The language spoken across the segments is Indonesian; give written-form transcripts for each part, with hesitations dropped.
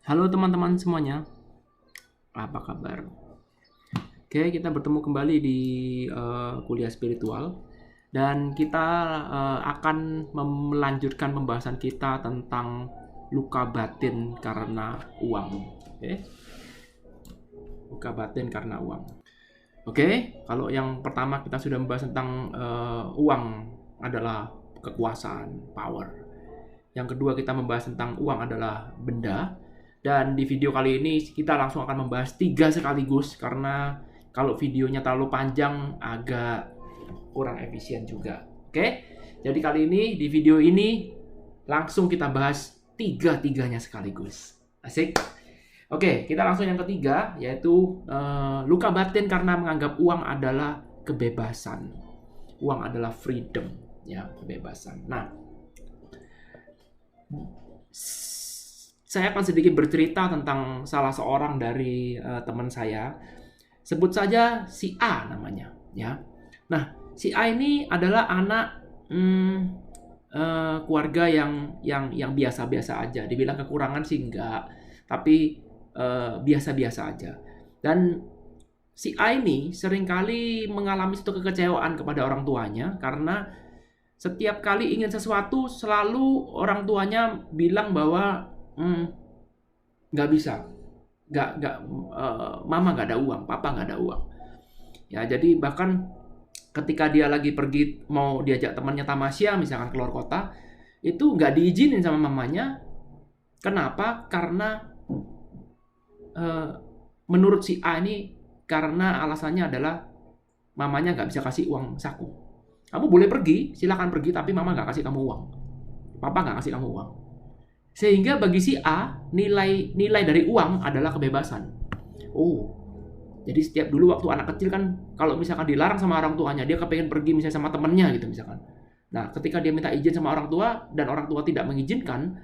Halo teman-teman semuanya, apa kabar? Oke, kita bertemu kembali di kuliah spiritual dan kita akan melanjutkan pembahasan kita tentang luka batin karena uang. Oke, luka batin karena uang. Oke, kalau yang pertama kita sudah membahas tentang uang adalah kekuasaan, power. Yang kedua kita membahas tentang uang adalah benda. Dan di video kali ini kita langsung akan membahas 3 sekaligus karena kalau videonya terlalu panjang agak kurang efisien juga. Oke, jadi kali ini di video ini langsung kita bahas 3-tiganya sekaligus. Asik? Oke, kita langsung yang ketiga yaitu luka batin karena menganggap uang adalah kebebasan. Uang adalah freedom, ya, kebebasan. Nah, saya akan sedikit bercerita tentang salah seorang dari teman saya. Sebut saja si A namanya, ya. Nah, si A ini adalah anak keluarga yang biasa-biasa aja. Dibilang kekurangan sih enggak, tapi biasa-biasa aja. Dan si A ini seringkali mengalami suatu kekecewaan kepada orang tuanya karena setiap kali ingin sesuatu selalu orang tuanya bilang bahwa nggak bisa, mama nggak ada uang, papa nggak ada uang. Ya, jadi bahkan ketika dia lagi pergi mau diajak temannya tamasya, misalkan keluar kota, itu nggak diizinin sama mamanya. Kenapa? Karena menurut si A ini, karena alasannya adalah mamanya nggak bisa kasih uang saku. Kamu boleh pergi, silakan pergi, tapi mama nggak kasih kamu uang, papa nggak kasih kamu uang. Sehingga bagi si A, nilai dari uang adalah kebebasan. Oh, jadi setiap dulu waktu anak kecil kan, kalau misalkan dilarang sama orang tuanya, dia kepengen pergi misalnya sama temennya gitu misalkan. Nah, ketika dia minta izin sama orang tua, dan orang tua tidak mengizinkan,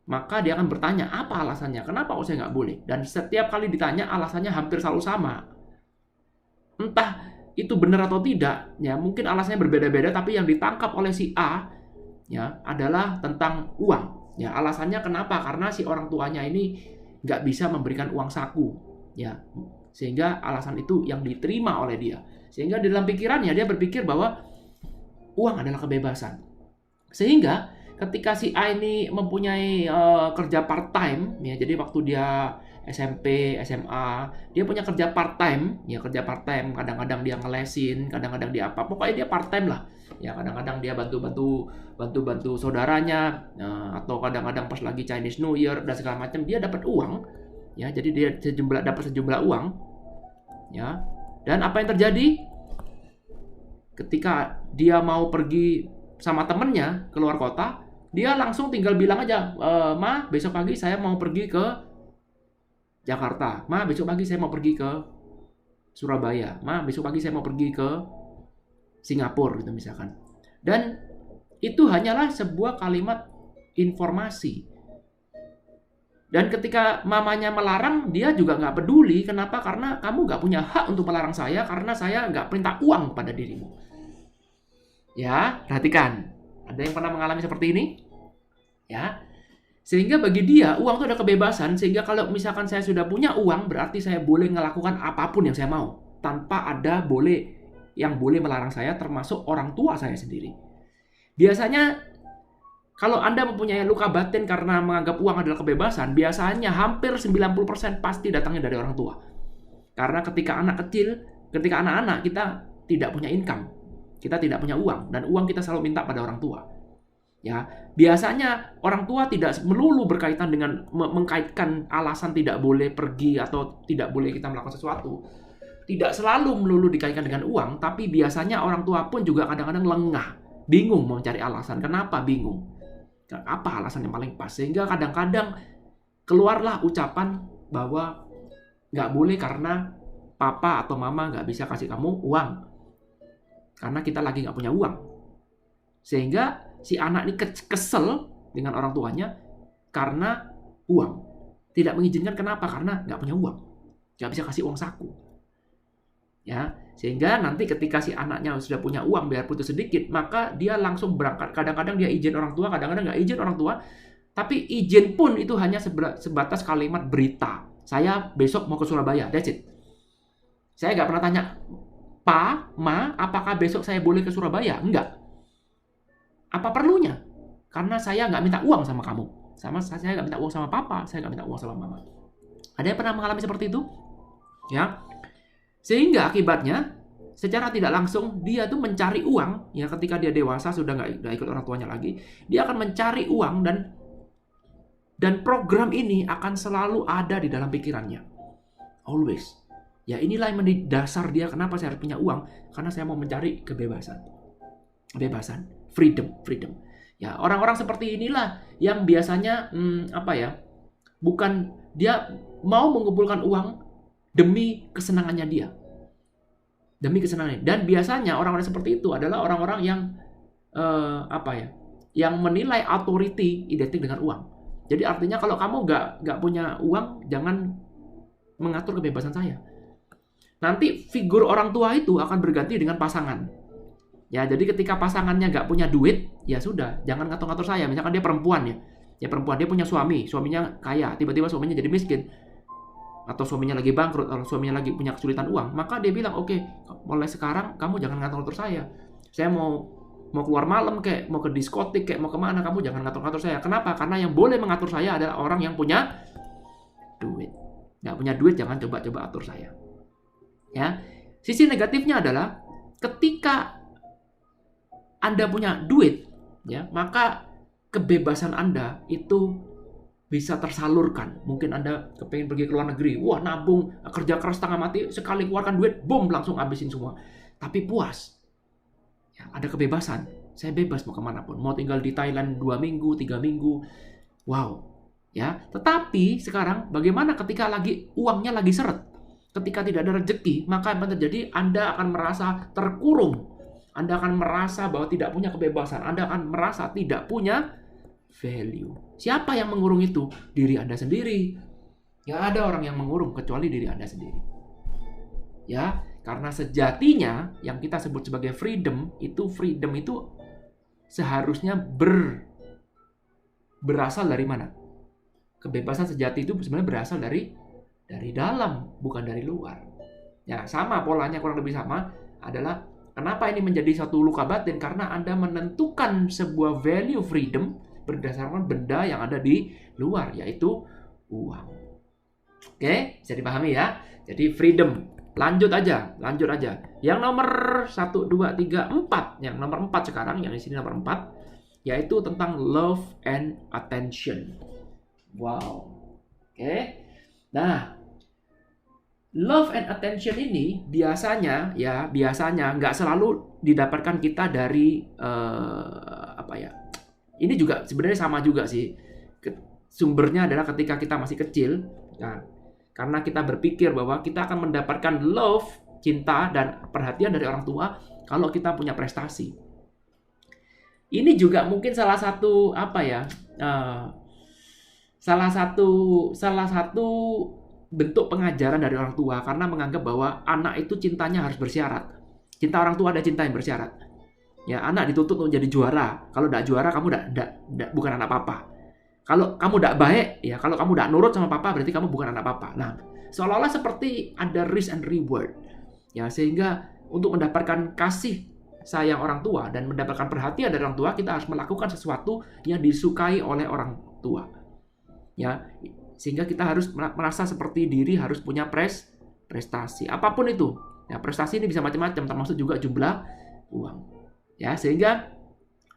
maka dia akan bertanya, apa alasannya? Kenapa saya nggak boleh? Dan setiap kali ditanya, alasannya hampir selalu sama. Entah itu benar atau tidak, ya mungkin alasannya berbeda-beda, tapi yang ditangkap oleh si A, ya adalah tentang uang. Ya, alasannya kenapa? Karena si orang tuanya ini nggak bisa memberikan uang saku, ya, sehingga alasan itu yang diterima oleh dia. Sehingga di dalam pikirannya dia berpikir bahwa uang adalah kebebasan. Sehingga ketika si A ini mempunyai kerja part time, ya, jadi waktu dia SMP, SMA, dia punya kerja part time, ya kerja part time. Kadang-kadang dia ngelesin, kadang-kadang dia apa, pokoknya dia part time lah. Ya kadang-kadang dia bantu saudaranya, atau kadang-kadang pas lagi Chinese New Year dan segala macam dia dapat uang, ya jadi dia dapat sejumlah uang, ya. Dan apa yang terjadi ketika dia mau pergi sama temennya keluar kota, dia langsung tinggal bilang aja, ma besok pagi saya mau pergi ke Jakarta, ma besok pagi saya mau pergi ke Surabaya, ma besok pagi saya mau pergi ke Singapura gitu misalkan. Dan itu hanyalah sebuah kalimat informasi. Dan ketika mamanya melarang, dia juga nggak peduli. Kenapa? Karena kamu nggak punya hak untuk melarang saya, karena saya nggak perintah uang pada dirimu. Ya, perhatikan. Ada yang pernah mengalami seperti ini? Ya. Sehingga bagi dia, uang itu ada kebebasan. Sehingga kalau misalkan saya sudah punya uang, berarti saya boleh melakukan apapun yang saya mau. Tanpa ada yang boleh melarang saya, termasuk orang tua saya sendiri. Biasanya kalau Anda mempunyai luka batin karena menganggap uang adalah kebebasan, biasanya hampir 90% pasti datangnya dari orang tua. Karena ketika anak-anak kita tidak punya income, kita tidak punya uang, dan uang kita selalu minta pada orang tua. Ya, biasanya orang tua tidak melulu berkaitan dengan mengkaitkan alasan tidak boleh pergi atau tidak boleh kita melakukan sesuatu. Tidak selalu melulu dikaitkan dengan uang, tapi biasanya orang tua pun juga kadang-kadang lengah, bingung mau mencari alasan. Kenapa bingung? Apa alasan yang paling pas? Sehingga kadang-kadang keluarlah ucapan bahwa nggak boleh karena papa atau mama nggak bisa kasih kamu uang. Karena kita lagi nggak punya uang. Sehingga si anak ini kesel dengan orang tuanya karena uang. Tidak mengizinkan, kenapa? Karena nggak punya uang. Nggak bisa kasih uang saku. Ya, sehingga nanti ketika si anaknya sudah punya uang biarpun itu sedikit, maka dia langsung berangkat. Kadang-kadang dia izin orang tua, kadang-kadang nggak izin orang tua. Tapi izin pun itu hanya sebatas kalimat berita. Saya besok mau ke Surabaya, that's it. Saya nggak pernah tanya, Pa, Ma, apakah besok saya boleh ke Surabaya? Enggak. Apa perlunya? Karena saya nggak minta uang sama kamu. Saya nggak minta uang sama papa, saya nggak minta uang sama mama. Ada yang pernah mengalami seperti itu? Ya. Sehingga akibatnya, secara tidak langsung, dia tuh mencari uang. Ya, ketika dia dewasa, sudah nggak ikut orang tuanya lagi. Dia akan mencari uang dan program ini akan selalu ada di dalam pikirannya. Always. Ya, inilah yang menjadi dasar dia kenapa saya harus punya uang. Karena saya mau mencari kebebasan. Kebebasan. Freedom. Ya, orang-orang seperti inilah yang biasanya, bukan dia mau mengumpulkan uang demi kesenangannya dia. Demi kesenangannya. Dan biasanya orang-orang seperti itu adalah orang-orang yang, yang menilai authority identik dengan uang. Jadi artinya kalau kamu nggak punya uang, jangan mengatur kebebasan saya. Nanti figur orang tua itu akan berganti dengan pasangan. Ya, jadi ketika pasangannya nggak punya duit, ya sudah, jangan ngatur-ngatur saya. Misalkan dia perempuan ya. Ya perempuan, dia punya suaminya kaya, tiba-tiba suaminya jadi miskin. Atau suaminya lagi bangkrut, atau suaminya lagi punya kesulitan uang. Maka dia bilang, oke, mulai sekarang kamu jangan ngatur-ngatur saya. Saya mau keluar malam kayak, mau ke diskotik kayak, mau kemana, kamu jangan ngatur-ngatur saya. Kenapa? Karena yang boleh mengatur saya adalah orang yang punya duit. Nggak punya duit, jangan coba-coba atur saya. Ya, sisi negatifnya adalah ketika Anda punya duit, ya, maka kebebasan Anda itu bisa tersalurkan. Mungkin Anda kepengen pergi ke luar negeri, wah nabung, kerja keras setengah mati, sekali keluarkan duit, boom, langsung habisin semua. Tapi puas. Ya, ada kebebasan. Saya bebas mau kemanapun. Mau tinggal di Thailand 2 minggu, 3 minggu. Wow. Ya, tetapi sekarang bagaimana ketika uangnya lagi seret? Ketika tidak ada rezeki, maka apa terjadi? Anda akan merasa terkurung. Anda akan merasa bahwa tidak punya kebebasan. Anda akan merasa tidak punya value. Siapa yang mengurung itu? Diri Anda sendiri. Nggak ada orang yang mengurung kecuali diri Anda sendiri. Ya, karena sejatinya yang kita sebut sebagai freedom itu seharusnya berasal dari mana? Kebebasan sejati itu sebenarnya berasal dari dalam, bukan dari luar. Ya, sama polanya, kurang lebih sama adalah kenapa ini menjadi satu luka batin? Karena Anda menentukan sebuah value freedom berdasarkan benda yang ada di luar, yaitu uang. Oke, bisa dipahami ya? Jadi freedom. Lanjut aja. Yang nomor 1, 2, 3, 4. Yang nomor 4 sekarang, yang di sini nomor 4, yaitu tentang love and attention. Wow. Oke. Nah, love and attention ini biasanya nggak selalu didapatkan kita dari Ini juga sebenarnya sama juga sih. Sumbernya adalah ketika kita masih kecil. Nah, karena kita berpikir bahwa kita akan mendapatkan love, cinta dan perhatian dari orang tua kalau kita punya prestasi. Ini juga mungkin salah satu bentuk pengajaran dari orang tua, karena menganggap bahwa anak itu cintanya harus bersyarat. Cinta orang tua ada cinta yang bersyarat. Ya, anak dituntut untuk jadi juara. Kalau tidak juara, kamu bukan anak papa. Kalau kamu tidak baik, ya kalau kamu tidak nurut sama papa, berarti kamu bukan anak papa. Nah, seolah-olah seperti ada risk and reward. Ya, sehingga untuk mendapatkan kasih sayang orang tua dan mendapatkan perhatian dari orang tua, kita harus melakukan sesuatu yang disukai oleh orang tua. Ya, sehingga kita harus merasa seperti diri harus punya prestasi. Apapun itu. Ya, prestasi ini bisa macam-macam, termasuk juga jumlah uang. Ya, sehingga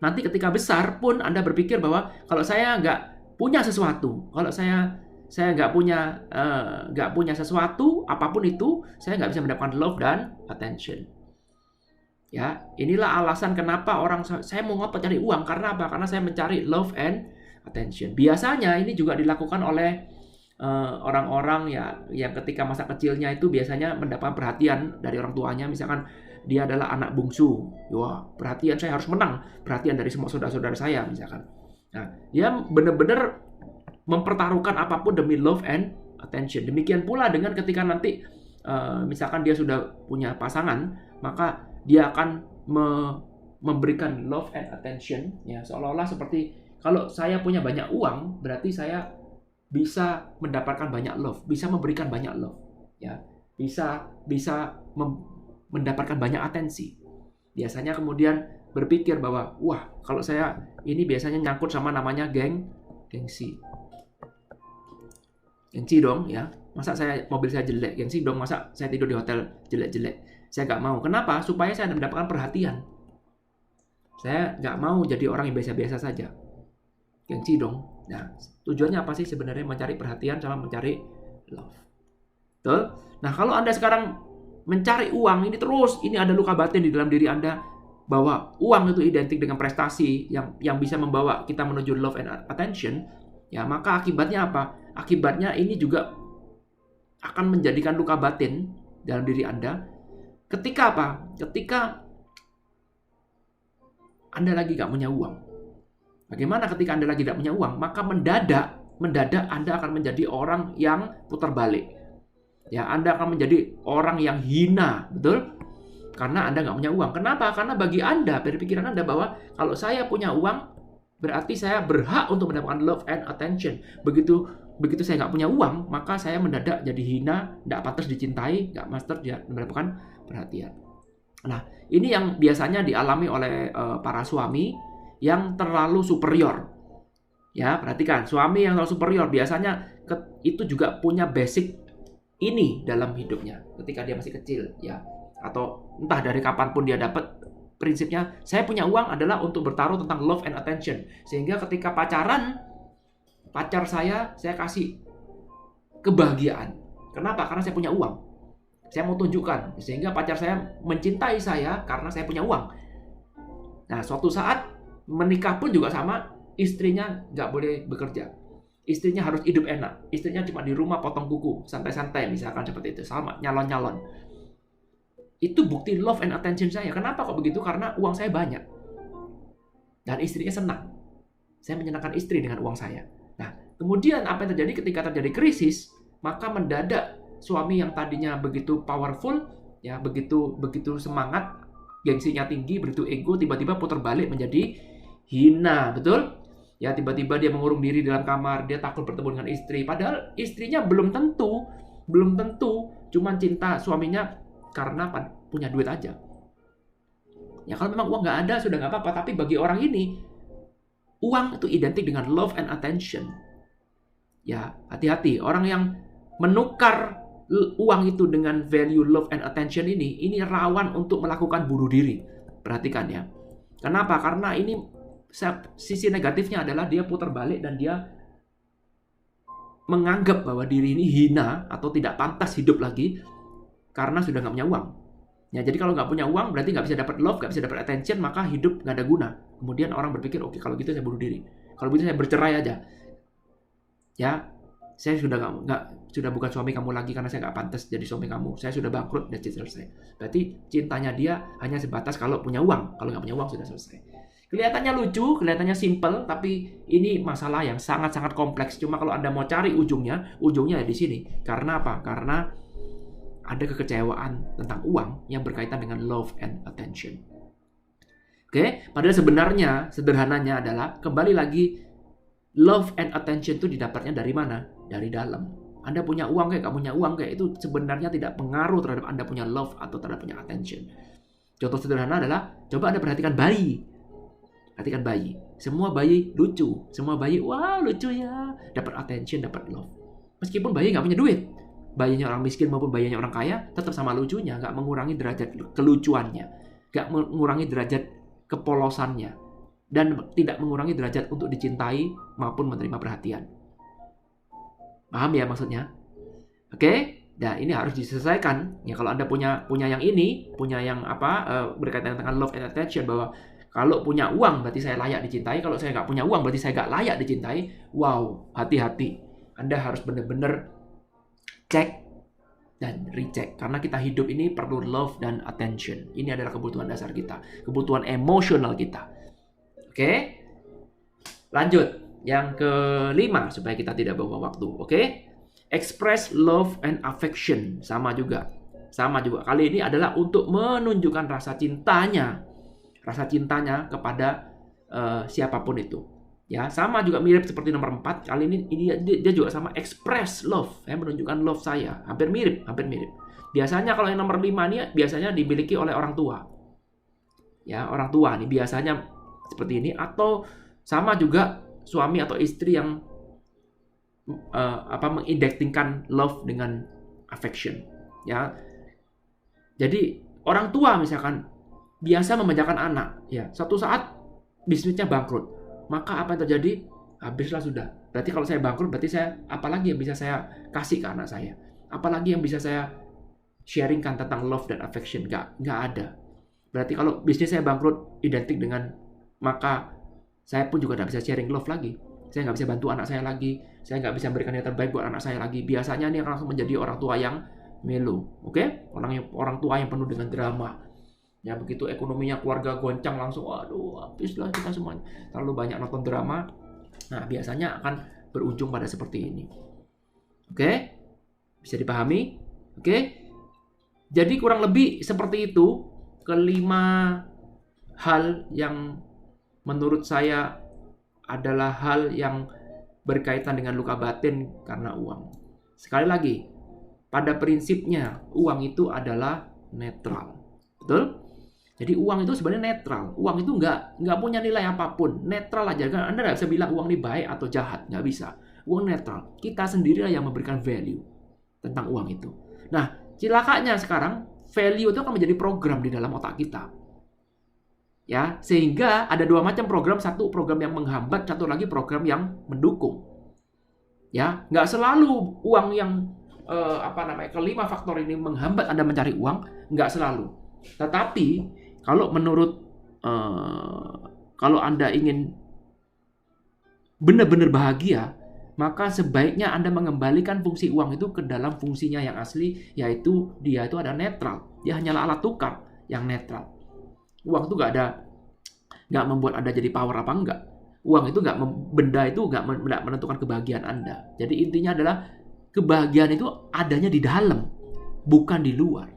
nanti ketika besar pun Anda berpikir bahwa kalau saya nggak punya sesuatu, kalau saya nggak punya sesuatu, apapun itu, saya nggak bisa mendapatkan love dan attention. Ya, inilah alasan kenapa saya mau cari uang. Karena apa? Karena saya mencari love and attention. Biasanya ini juga dilakukan oleh orang-orang yang ketika masa kecilnya itu biasanya mendapat perhatian dari orang tuanya. Misalkan dia adalah anak bungsu, wah perhatian saya harus menang, perhatian dari semua saudara-saudara saya misalkan. Nah, dia benar-benar mempertaruhkan apapun demi love and attention. Demikian pula dengan ketika nanti misalkan dia sudah punya pasangan, maka dia akan memberikan love and attention, ya seolah-olah seperti Kalau saya punya banyak uang, berarti saya bisa mendapatkan banyak love, bisa memberikan banyak love, ya, bisa mendapatkan banyak atensi. Biasanya kemudian berpikir bahwa, wah, kalau saya ini biasanya nyangkut sama namanya gengsi dong, ya. Masa mobil saya jelek, gengsi dong. Masa saya tidur di hotel jelek-jelek. Saya nggak mau. Kenapa? Supaya saya mendapatkan perhatian. Saya nggak mau jadi orang yang biasa-biasa saja. Gengsi dong. Nah, tujuannya apa sih sebenarnya? Mencari perhatian sama mencari love. Betul? Nah, kalau Anda sekarang mencari uang ini terus, ini ada luka batin di dalam diri Anda bahwa uang itu identik dengan prestasi yang bisa membawa kita menuju love and attention, ya, maka akibatnya apa? Akibatnya ini juga akan menjadikan luka batin dalam diri Anda. Ketika apa? Ketika Anda lagi nggak punya uang. Bagaimana ketika Anda lagi tidak punya uang? Maka mendadak Anda akan menjadi orang yang putar balik. Ya, Anda akan menjadi orang yang hina, betul? Karena Anda nggak punya uang. Kenapa? Karena bagi Anda, dari pikiran Anda bahwa kalau saya punya uang, berarti saya berhak untuk mendapatkan love and attention. Begitu saya nggak punya uang, maka saya mendadak jadi hina, nggak pantas dicintai, nggak master dia mendapatkan perhatian. Nah, ini yang biasanya dialami oleh para suami yang terlalu superior. Ya, perhatikan, suami yang terlalu superior biasanya itu juga punya basic ini dalam hidupnya ketika dia masih kecil, ya, atau entah dari kapanpun dia dapat prinsipnya. Saya punya uang adalah untuk bertaruh tentang love and attention, sehingga ketika pacar saya kasih kebahagiaan. Kenapa? Karena saya punya uang. Saya mau tunjukkan sehingga pacar saya mencintai saya karena saya punya uang. Nah, suatu saat menikah pun juga sama, istrinya nggak boleh bekerja. Istrinya harus hidup enak. Istrinya cuma di rumah potong kuku, santai-santai misalkan seperti itu. Sama nyalon-nyalon. Itu bukti love and attention saya. Kenapa kok begitu? Karena uang saya banyak. Dan istrinya senang. Saya menyenangkan istri dengan uang saya. Nah, kemudian apa yang terjadi ketika terjadi krisis? Maka mendadak suami yang tadinya begitu powerful, ya, begitu semangat, gengsinya tinggi, begitu ego, tiba-tiba putar balik menjadi hina, betul? Ya, tiba-tiba dia mengurung diri dalam kamar, dia takut bertemu dengan istri. Padahal istrinya belum tentu cuma cinta suaminya karena punya duit aja. Ya, kalau memang uang nggak ada, sudah nggak apa-apa. Tapi bagi orang ini, uang itu identik dengan love and attention. Ya, hati-hati. Orang yang menukar uang itu dengan value love and attention ini rawan untuk melakukan bunuh diri. Perhatikan ya. Kenapa? Karena ini sisi negatifnya adalah dia putar balik dan dia menganggap bahwa diri ini hina atau tidak pantas hidup lagi karena sudah nggak punya uang. Ya, jadi kalau nggak punya uang berarti nggak bisa dapat love, nggak bisa dapat attention, maka hidup nggak ada guna. Kemudian orang berpikir, oke, kalau gitu saya bunuh diri. Kalau gitu saya bercerai aja. Ya, saya sudah bukan suami kamu lagi karena saya nggak pantas jadi suami kamu. Saya sudah bangkrut dan selesai. Berarti cintanya dia hanya sebatas kalau punya uang. Kalau nggak punya uang sudah selesai. Kelihatannya lucu, kelihatannya simple, tapi ini masalah yang sangat-sangat kompleks. Cuma kalau Anda mau cari ujungnya di sini. Karena apa? Karena ada kekecewaan tentang uang yang berkaitan dengan love and attention. Oke, padahal sebenarnya, sederhananya adalah, kembali lagi, love and attention itu didapatnya dari mana? Dari dalam. Anda punya uang kayak, nggak punya uang kayak, itu sebenarnya tidak pengaruh terhadap Anda punya love atau terhadap punya attention. Contoh sederhana adalah, coba Anda perhatikan bayi. Perhatikan bayi. Semua bayi lucu. Semua bayi, wah lucu ya. Dapat attention, dapat love. Meskipun bayi nggak punya duit. Bayinya orang miskin maupun bayinya orang kaya, tetap sama lucunya. Nggak mengurangi derajat kelucuannya. Nggak mengurangi derajat kepolosannya. Dan tidak mengurangi derajat untuk dicintai maupun menerima perhatian. Paham ya maksudnya? Oke? Nah, ini harus diselesaikan. Ya, kalau Anda punya yang ini, punya yang berkaitan dengan love and attention, bahwa kalau punya uang berarti saya layak dicintai, kalau saya nggak punya uang berarti saya nggak layak dicintai. Wow, hati-hati. Anda harus benar-benar cek dan recheck. Karena kita hidup ini perlu love dan attention. Ini adalah kebutuhan dasar kita. Kebutuhan emosional kita. Oke? Lanjut. Yang kelima, supaya kita tidak buang waktu. Oke? Express love and affection. Sama juga. Kali ini adalah untuk menunjukkan rasa cintanya kepada siapapun itu. Ya, sama juga mirip seperti nomor 4. Kali ini dia juga sama express love, ya, menunjukkan love saya. Hampir mirip. Biasanya kalau yang nomor 5 ini biasanya dimiliki oleh orang tua. Ya, orang tua nih biasanya seperti ini, atau sama juga suami atau istri yang mengidentikan love dengan affection, ya. Jadi orang tua misalkan biasa memanjakan anak, ya. Suatu saat bisnisnya bangkrut, maka apa yang terjadi? Habislah sudah. Berarti kalau saya bangkrut, berarti saya apalagi yang bisa saya kasih ke anak saya? Apalagi yang bisa saya sharingkan tentang love dan affection? Nggak ada. Berarti kalau bisnis saya bangkrut identik dengan, maka saya pun juga tidak bisa sharing love lagi. Saya nggak bisa bantu anak saya lagi. Saya nggak bisa memberikan yang terbaik buat anak saya lagi. Biasanya ini akan langsung menjadi orang tua yang melo. Oke? Orang tua yang penuh dengan drama. Ya, begitu ekonominya keluarga goncang langsung, aduh, habislah kita semuanya. Terlalu banyak nonton drama. Nah, biasanya akan berujung pada seperti ini. Oke? Bisa dipahami? Oke? Jadi kurang lebih seperti itu kelima hal yang menurut saya adalah hal yang berkaitan dengan luka batin karena uang. Sekali lagi, pada prinsipnya uang itu adalah netral. Betul? Jadi uang itu sebenarnya netral. Uang itu nggak punya nilai apapun. Netral aja. Anda nggak bisa bilang uang ini baik atau jahat. Nggak bisa. Uang netral. Kita sendirilah yang memberikan value tentang uang itu. Nah, celakanya sekarang value itu akan menjadi program di dalam otak kita. Ya, sehingga ada dua macam program, satu program yang menghambat, satu lagi program yang mendukung. Ya, nggak selalu uang yang kelima faktor ini menghambat Anda mencari uang, nggak selalu. Tetapi kalau menurut kalau Anda ingin benar-benar bahagia, maka sebaiknya Anda mengembalikan fungsi uang itu ke dalam fungsinya yang asli, yaitu dia itu ada netral. Dia hanyalah alat tukar yang netral. Uang itu nggak membuat Anda jadi power apa enggak. Uang itu benda itu nggak menentukan kebahagiaan Anda. Jadi intinya adalah kebahagiaan itu adanya di dalam, bukan di luar.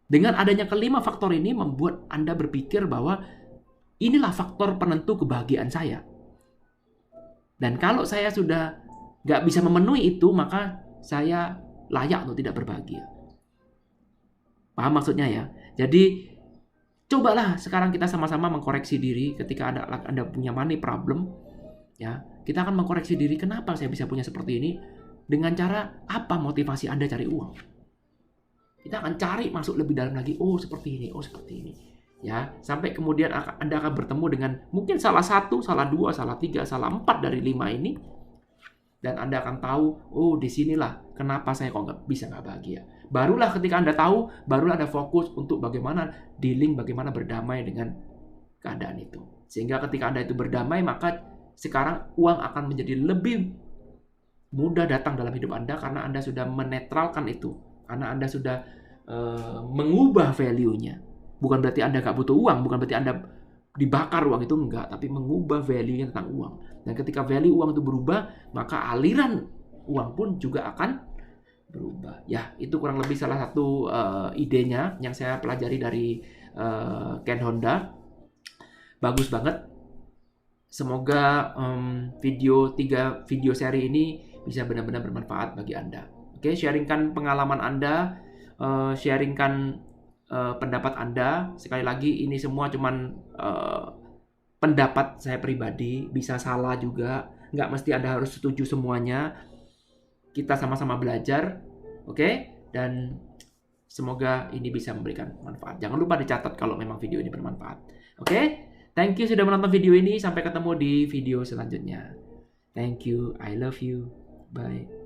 Dengan adanya kelima faktor ini membuat Anda berpikir bahwa inilah faktor penentu kebahagiaan saya. Dan kalau saya sudah nggak bisa memenuhi itu, maka saya layak untuk tidak berbahagia. Paham maksudnya ya? Jadi cobalah sekarang kita sama-sama mengkoreksi diri ketika Anda punya money problem. Ya, kita akan mengkoreksi diri, kenapa saya bisa punya seperti ini? Dengan cara apa motivasi Anda cari uang? Kita akan cari masuk lebih dalam lagi. Oh, seperti ini. Oh, seperti ini. Ya, sampai kemudian Anda akan bertemu dengan mungkin salah 1, salah 2, salah 3, salah 4 dari 5 ini. Dan Anda akan tahu, oh, disinilah kenapa saya kok nggak bahagia. Barulah ketika Anda tahu, barulah Anda fokus untuk bagaimana dealing, bagaimana berdamai dengan keadaan itu. Sehingga ketika Anda itu berdamai, maka sekarang uang akan menjadi lebih mudah datang dalam hidup Anda karena Anda sudah menetralkan itu. Karena Anda sudah mengubah value-nya. Bukan berarti Anda nggak butuh uang, bukan berarti Anda dibakar uang itu, enggak. Tapi mengubah value-nya tentang uang. Dan ketika value uang itu berubah, maka aliran uang pun juga akan berubah. Ya, itu kurang lebih salah satu idenya yang saya pelajari dari Ken Honda. Bagus banget. Semoga 3 video seri ini bisa benar-benar bermanfaat bagi Anda. Oke, sharingkan pengalaman Anda, sharingkan pendapat Anda. Sekali lagi, ini semua cuman pendapat saya pribadi, bisa salah juga. Nggak mesti Anda harus setuju semuanya. Kita sama-sama belajar, oke? Dan semoga ini bisa memberikan manfaat. Jangan lupa dicatat kalau memang video ini bermanfaat. Oke? Thank you sudah menonton video ini. Sampai ketemu di video selanjutnya. Thank you. I love you. Bye.